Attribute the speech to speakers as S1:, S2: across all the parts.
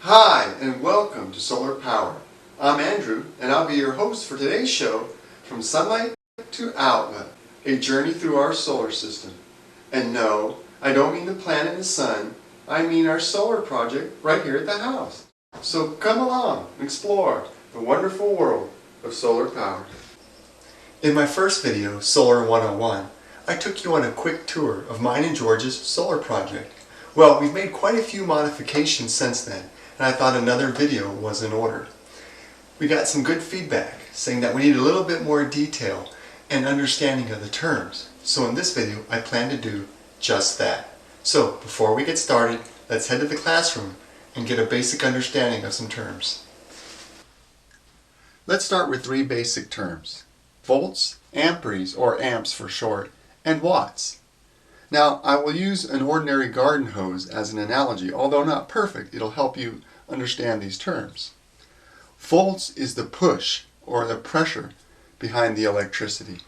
S1: Hi, and welcome to Solar Power. I'm Andrew, and I'll be your host for today's show, From Sunlight to Outlet, a journey through our solar system. And no, I don't mean the planet and the sun, I mean our solar project right here at the house. So come along and explore the wonderful world of solar power. In my first video, Solar 101, I took you on a quick tour of mine and George's solar project. Well, we've made quite a few modifications since then, and I thought another video was in order. We got some good feedback saying that we need a little bit more detail and understanding of the terms. So in this video, I plan to do just that. So before we get started, let's head to the classroom and get a basic understanding of some terms. Let's start with three basic terms: volts, amperes, or amps for short, and watts. Now, I will use an ordinary garden hose as an analogy. Although not perfect, it'll help you understand these terms. Volts is the push or the pressure behind the electricity.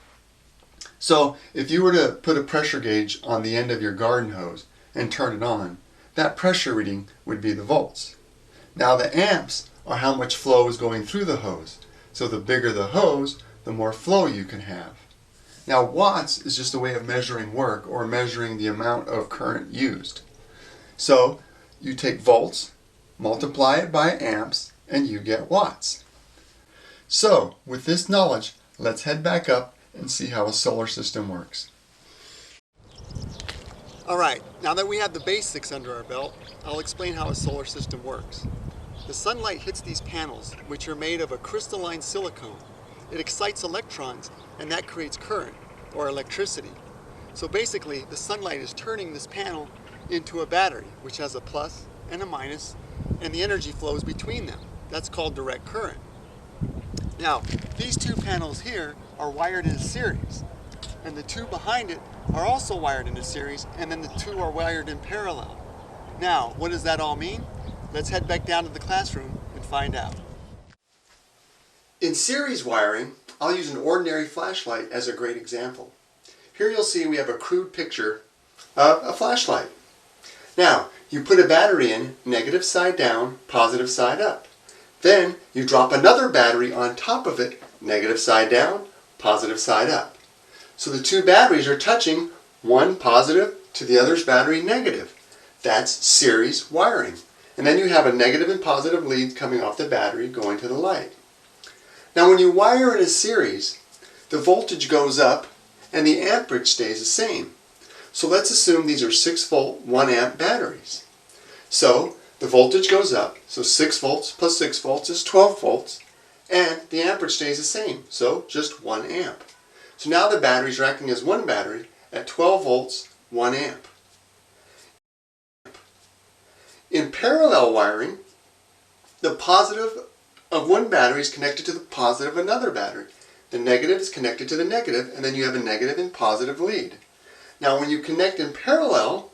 S1: So if you were to put a pressure gauge on the end of your garden hose and turn it on, that pressure reading would be the volts. Now the amps are how much flow is going through the hose. So the bigger the hose, the more flow you can have. Now watts is just a way of measuring work or measuring the amount of current used. So you take volts, multiply it by amps, and you get watts. So with this knowledge, let's head back up and see how a solar system works. Alright, now that we have the basics under our belt, I'll explain how a solar system works. The sunlight hits these panels, which are made of a crystalline silicone. It excites electrons, and that creates current, or electricity. So basically, the sunlight is turning this panel into a battery, which has a plus and a minus, and the energy flows between them. That's called direct current. Now, these two panels here are wired in a series, and the two behind it are also wired in a series, and then the two are wired in parallel. Now, what does that all mean? Let's head back down to the classroom and find out. In series wiring, I'll use an ordinary flashlight as a great example. Here you'll see we have a crude picture of a flashlight. Now, you put a battery in, negative side down, positive side up. Then you drop another battery on top of it, negative side down, positive side up. So the two batteries are touching, one positive to the other's battery negative. That's series wiring. And then you have a negative and positive lead coming off the battery going to the light. Now when you wire in a series, the voltage goes up and the amperage stays the same. So let's assume these are 6 volt, 1 amp batteries. So the voltage goes up, so 6 volts plus 6 volts is 12 volts, and the amperage stays the same, so just 1 amp. So now the batteries are acting as one battery at 12 volts, 1 amp. In parallel wiring, the positive of one battery is connected to the positive of another battery. The negative is connected to the negative, and then you have a negative and positive lead. Now when you connect in parallel,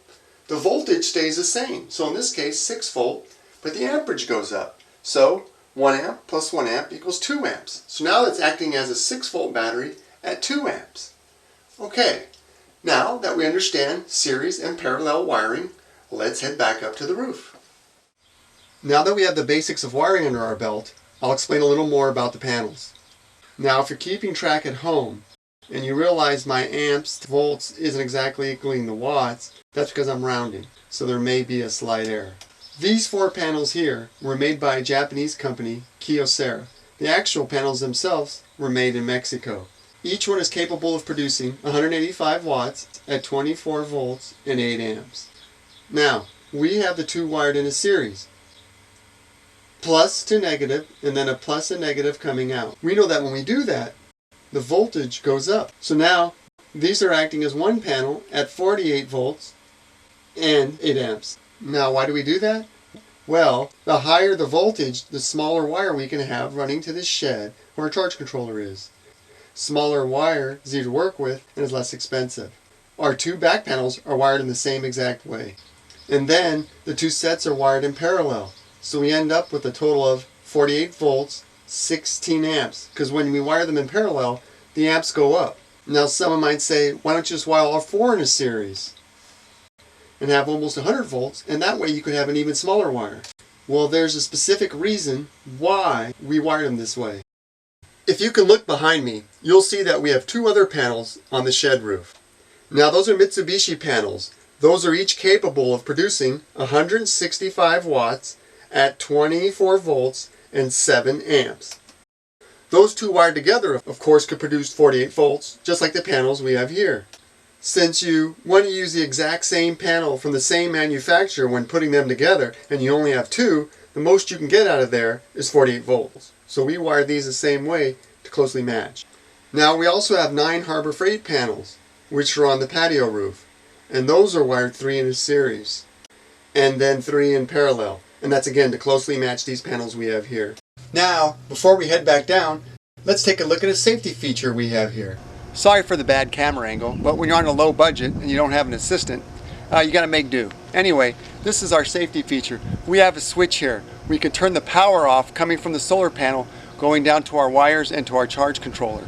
S1: the voltage stays the same. So in this case, 6 volt, but the amperage goes up. So 1 amp plus 1 amp equals 2 amps. So now it's acting as a 6 volt battery at 2 amps. Okay, now that we understand series and parallel wiring, let's head back up to the roof. Now that we have the basics of wiring under our belt, I'll explain a little more about the panels. Now if you're keeping track at home and you realize my amps to volts isn't exactly equaling the watts, that's because I'm rounding, so there may be a slight error. These 4 panels here were made by a Japanese company, Kyocera. The actual panels themselves were made in Mexico. Each one is capable of producing 185 watts at 24 volts and 8 amps. Now, we have the two wired in a series. Plus to negative, and then a plus and negative coming out. We know that when we do that, the voltage goes up. So now, these are acting as one panel at 48 volts and 8 amps. Now, why do we do that? Well, the higher the voltage, the smaller wire we can have running to this shed where our charge controller is. Smaller wire is easier to work with and is less expensive. Our two back panels are wired in the same exact way. And then, the two sets are wired in parallel. So we end up with a total of 48 volts, 16 amps. Because when we wire them in parallel, the amps go up. Now someone might say, why don't you just wire all 4 in a series? And have almost 100 volts, and that way you could have an even smaller wire. Well, there's a specific reason why we wired them this way. If you can look behind me, you'll see that we have two other panels on the shed roof. Now those are Mitsubishi panels. Those are each capable of producing 165 watts at 24 volts and 7 amps. Those two wired together, of course, could produce 48 volts, just like the panels we have here. Since you want to use the exact same panel from the same manufacturer when putting them together, and you only have two, the most you can get out of there is 48 volts. So we wired these the same way to closely match. Now we also have 9 Harbor Freight panels, which are on the patio roof. And those are wired 3 in a series, and then 3 in parallel. And that's again to closely match these panels we have here. Now, before we head back down, let's take a look at a safety feature we have here. Sorry for the bad camera angle, but when you're on a low budget and you don't have an assistant, you got to make do. Anyway, this is our safety feature. We have a switch here. We can turn the power off coming from the solar panel going down to our wires and to our charge controller.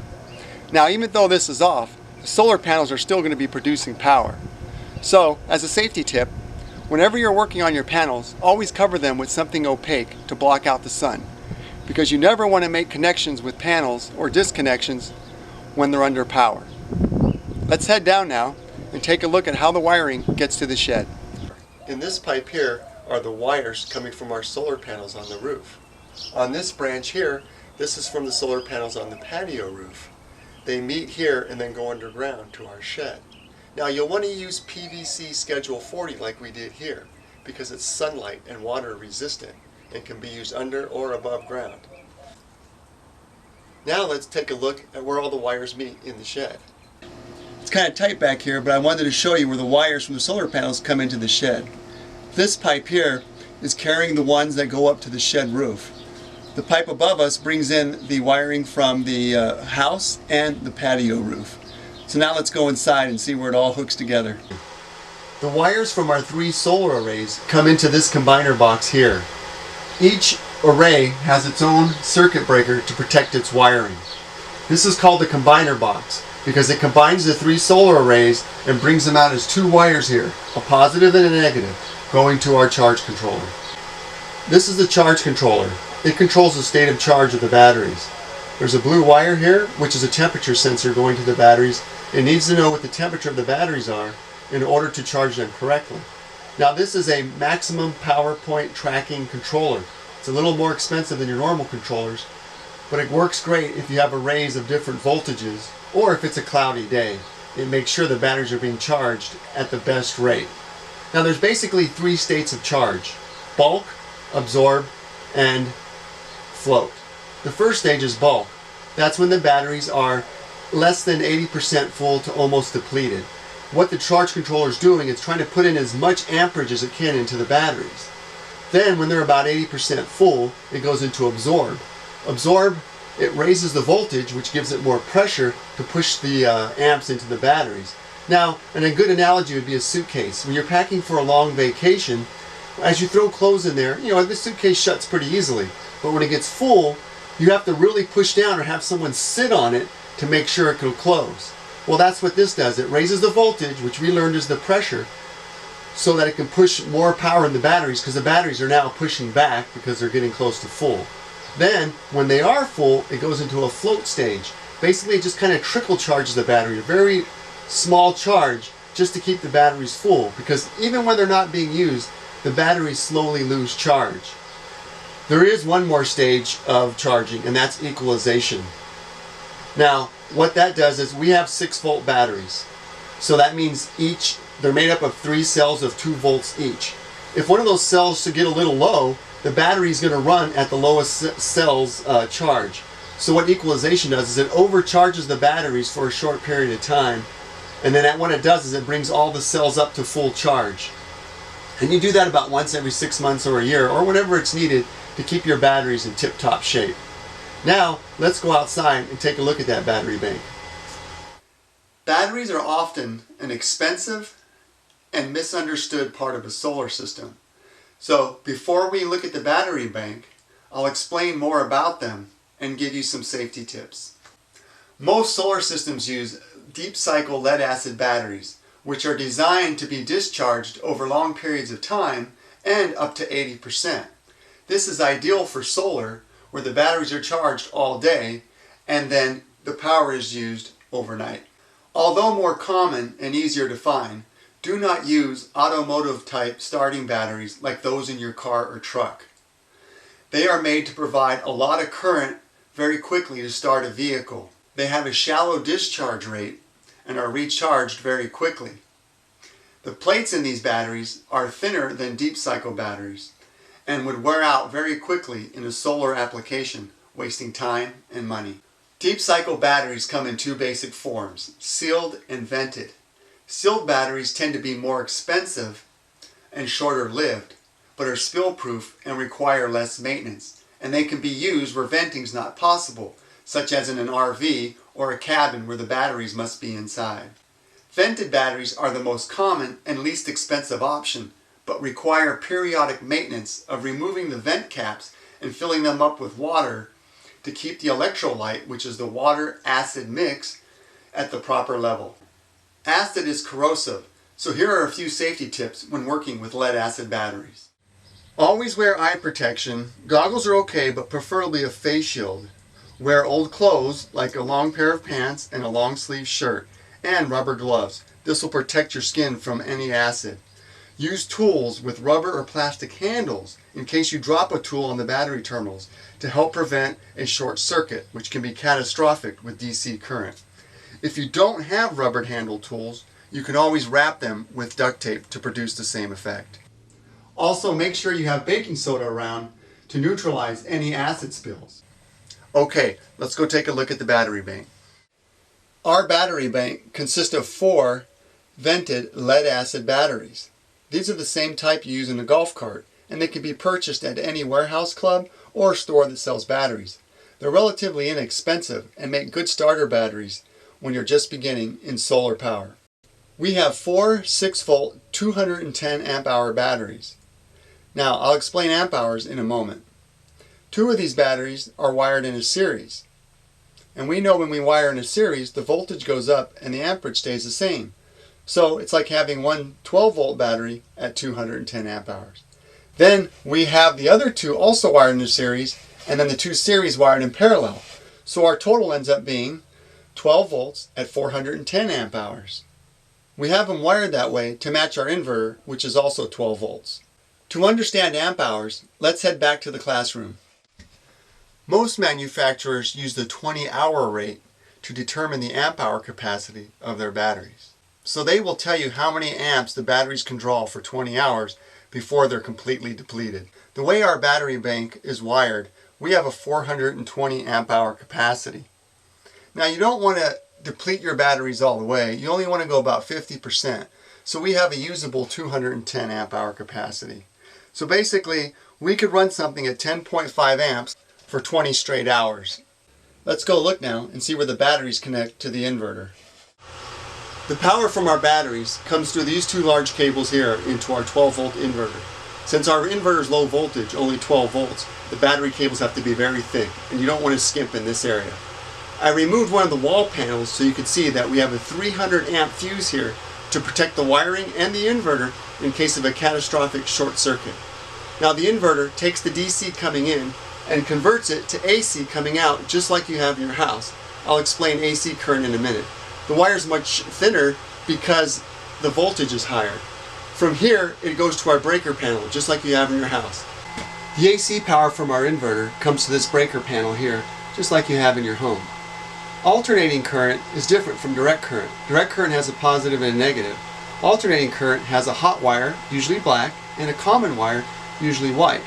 S1: Now, even though this is off, the solar panels are still going to be producing power. So, as a safety tip, whenever you're working on your panels, always cover them with something opaque to block out the sun, because you never want to make connections with panels or disconnections when they're under power. Let's head down now and take a look at how the wiring gets to the shed. In this pipe here are the wires coming from our solar panels on the roof. On this branch here, this is from the solar panels on the patio roof. They meet here and then go underground to our shed. Now you'll want to use PVC Schedule 40 like we did here, because it's sunlight and water resistant and can be used under or above ground. Now let's take a look at where all the wires meet in the shed. It's kind of tight back here, but I wanted to show you where the wires from the solar panels come into the shed. This pipe here is carrying the ones that go up to the shed roof. The pipe above us brings in the wiring from the house and the patio roof. So now let's go inside and see where it all hooks together. The wires from our 3 solar arrays come into this combiner box here. Each array has its own circuit breaker to protect its wiring. This is called the combiner box because it combines the 3 solar arrays and brings them out as 2 wires here, a positive and a negative, going to our charge controller. This is the charge controller. It controls the state of charge of the batteries. There's a blue wire here, which is a temperature sensor going to the batteries. It needs to know what the temperature of the batteries are in order to charge them correctly. Now this is a maximum power point tracking controller. It's a little more expensive than your normal controllers, but it works great if you have arrays of different voltages or if it's a cloudy day. It makes sure the batteries are being charged at the best rate. Now there's basically 3 states of charge: bulk, absorb, and float. The first stage is bulk. That's when the batteries are less than 80% full to almost depleted. What the charge controller is doing is trying to put in as much amperage as it can into the batteries. Then when they're about 80% full, it goes into absorb. Absorb, it raises the voltage, which gives it more pressure to push the amps into the batteries. Now, and a good analogy would be a suitcase. When you're packing for a long vacation, as you throw clothes in there, the suitcase shuts pretty easily. But when it gets full, you have to really push down or have someone sit on it to make sure it will close. Well, that's what this does. It raises the voltage, which we learned is the pressure, so that it can push more power in the batteries, because the batteries are now pushing back because they're getting close to full. Then, when they are full, it goes into a float stage. Basically, it just kind of trickle charges the battery, a very small charge, just to keep the batteries full, because even when they're not being used, the batteries slowly lose charge. There is one more stage of charging, and that's equalization. Now, what that does is we have 6-volt batteries. So that means they're made up of 3 cells of 2 volts each. If one of those cells should get a little low, the battery is going to run at the lowest cell's charge. So what equalization does is it overcharges the batteries for a short period of time, and then what it does is it brings all the cells up to full charge. And you do that about once every 6 months or a year, or whenever it's needed to keep your batteries in tip-top shape. Now, let's go outside and take a look at that battery bank. Batteries are often an expensive and misunderstood part of a solar system. So, before we look at the battery bank, I'll explain more about them and give you some safety tips. Most solar systems use deep cycle lead-acid batteries, which are designed to be discharged over long periods of time and up to 80%. This is ideal for solar, where the batteries are charged all day and then the power is used overnight. Although more common and easier to find, do not use automotive type starting batteries like those in your car or truck. They are made to provide a lot of current very quickly to start a vehicle. They have a shallow discharge rate and are recharged very quickly. The plates in these batteries are thinner than deep cycle batteries and would wear out very quickly in a solar application, wasting time and money. Deep cycle batteries come in two basic forms, sealed and vented. Sealed batteries tend to be more expensive and shorter lived, but are spill proof and require less maintenance, and they can be used where venting is not possible, such as in an RV or a cabin where the batteries must be inside. Vented batteries are the most common and least expensive option, but require periodic maintenance of removing the vent caps and filling them up with water to keep the electrolyte, which is the water-acid mix, at the proper level. Acid is corrosive, so here are a few safety tips when working with lead-acid batteries. Always wear eye protection. Goggles are okay, but preferably a face shield. Wear old clothes, like a long pair of pants and a long sleeve shirt, and rubber gloves. This will protect your skin from any acid. Use tools with rubber or plastic handles in case you drop a tool on the battery terminals to help prevent a short circuit, which can be catastrophic with DC current. If you don't have rubber handle tools, you can always wrap them with duct tape to produce the same effect. Also, make sure you have baking soda around to neutralize any acid spills. Okay, let's go take a look at the battery bank. Our battery bank consists of 4 vented lead-acid batteries. These are the same type you use in a golf cart, and they can be purchased at any warehouse club or store that sells batteries. They're relatively inexpensive and make good starter batteries when you're just beginning in solar power. We have 4 6-volt 210 amp hour batteries. Now, I'll explain amp hours in a moment. 2 of these batteries are wired in a series. And we know when we wire in a series, the voltage goes up and the amperage stays the same. So it's like having one 12-volt battery at 210 amp hours. Then we have the other 2 also wired in a series, and then the 2 series wired in parallel. So our total ends up being 12 volts at 410 amp hours. We have them wired that way to match our inverter, which is also 12 volts. To understand amp hours, let's head back to the classroom. Most manufacturers use the 20-hour rate to determine the amp hour capacity of their batteries. So they will tell you how many amps the batteries can draw for 20 hours before they're completely depleted. The way our battery bank is wired, we have a 420 amp hour capacity. Now, you don't want to deplete your batteries all the way. You only want to go about 50%. So we have a usable 210 amp hour capacity. So basically, we could run something at 10.5 amps for 20 straight hours. Let's go look now and see where the batteries connect to the inverter. The power from our batteries comes through these 2 large cables here into our 12-volt inverter. Since our inverter is low voltage, only 12 volts, the battery cables have to be very thick, and you don't want to skimp in this area. I removed one of the wall panels so you can see that we have a 300 amp fuse here to protect the wiring and the inverter in case of a catastrophic short circuit. Now, the inverter takes the DC coming in and converts it to AC coming out, just like you have in your house. I'll explain AC current in a minute. The wire is much thinner because the voltage is higher. From here, it goes to our breaker panel, just like you have in your house. The AC power from our inverter comes to this breaker panel here, just like you have in your home. Alternating current is different from direct current. Direct current has a positive and a negative. Alternating current has a hot wire, usually black, and a common wire, usually white.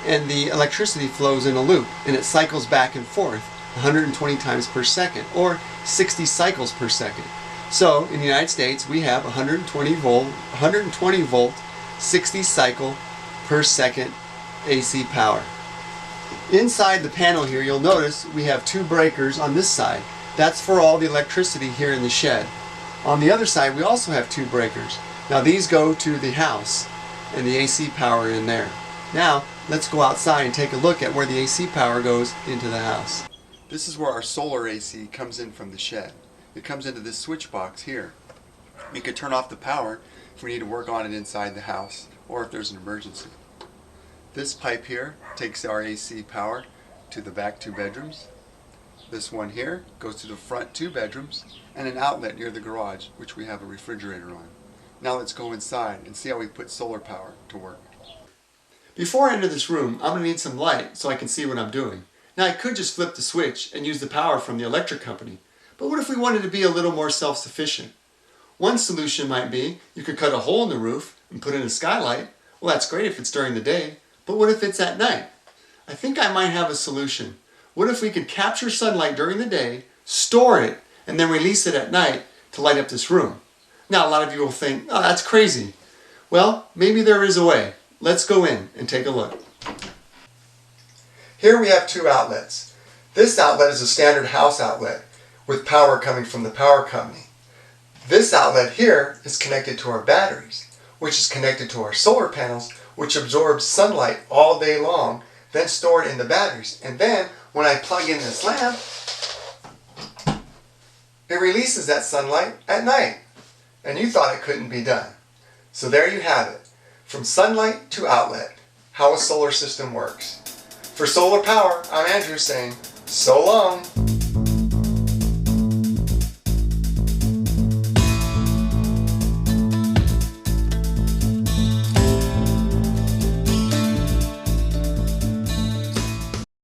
S1: And the electricity flows in a loop, and it cycles back and forth 120 times per second, or 60 cycles per second. So in the United States, we have 120 volt, 60 cycle per second AC power. Inside the panel here, you'll notice we have 2 breakers on this side. That's for all the electricity here in the shed. On the other side, we also have 2 breakers. Now these go to the house and the AC power in there. Now, let's go outside and take a look at where the AC power goes into the house. This is where our solar AC comes in from the shed. It comes into this switch box here. We could turn off the power if we need to work on it inside the house or if there's an emergency. This pipe here takes our AC power to the back 2 bedrooms. This one here goes to the front 2 bedrooms and an outlet near the garage, which we have a refrigerator on. Now let's go inside and see how we put solar power to work. Before I enter this room, I'm going to need some light so I can see what I'm doing. Now I could just flip the switch and use the power from the electric company, but what if we wanted to be a little more self-sufficient? One solution might be you could cut a hole in the roof and put in a skylight. Well, that's great if it's during the day, but what if it's at night? I think I might have a solution. What if we could capture sunlight during the day, store it, and then release it at night to light up this room? Now a lot of you will think, oh, that's crazy. Well, maybe there is a way. Let's go in and take a look. Here we have 2 outlets. This outlet is a standard house outlet with power coming from the power company. This outlet here is connected to our batteries, which is connected to our solar panels, which absorbs sunlight all day long, then store it in the batteries. And then when I plug in this lamp, it releases that sunlight at night. And you thought it couldn't be done. So there you have it. From sunlight to outlet, how a solar system works. For solar power, I'm Andrew saying, so long.